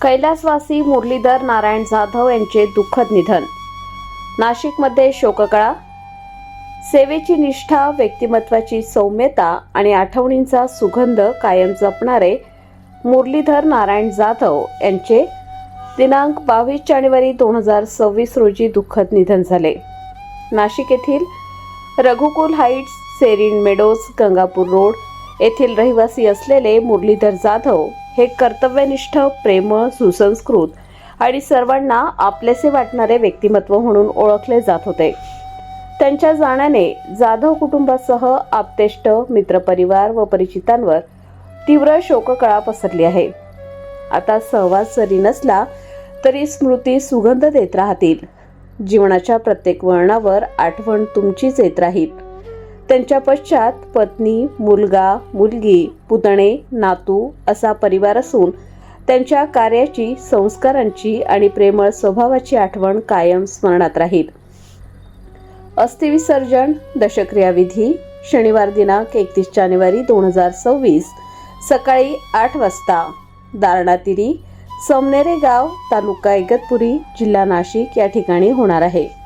कैलासवासी मुरलीधर नारायण जाधव यांचे दुःखद निधन। नाशिकमध्ये शोककळा। सेवेची निष्ठा, व्यक्तिमत्वाची सौम्यता आणि आठवणींचा सुगंध कायम जपणारे मुरलीधर नारायण जाधव यांचे दिनांक 22 जानेवारी 2026 रोजी दुःखद निधन झाले। नाशिक येथील Raghukul heights, serene meadows, Gangapur road येथील रहिवासी असलेले मुरलीधर जाधव हे कर्तव्यनिष्ठ, प्रेमळ, सुसंस्कृत आणि सर्वांना आपलेसे वाटणारे व्यक्तिमत्व म्हणून ओळखले जात होते। त्यांच्या जाण्याने जाधव कुटुंबासह आप्तेष्ट, मित्रपरिवार व परिचितांवर तीव्र शोककळा पसरली आहे। आता सहवास जरी नसला तरी स्मृती सुगंध देत राहतील। जीवनाच्या प्रत्येक वळणावर आठवण तुमचीच येत राहील। त्यांच्या पश्चात पत्नी, मुलगा, मुलगी, पुतणे, नातू असा परिवार असून त्यांच्या कार्याची, संस्कारांची आणि प्रेमळ स्वभावाची आठवण कायम स्मरणात राहील। अस्थिविसर्जन, दशक्रियाविधी शनिवार दिनांक 31 जानेवारी 2026 सकाळी 8 वाजता दारणातिरी, समनेरे गाव, तालुका इगतपुरी, जिल्हा नाशिक या ठिकाणी होणार आहे।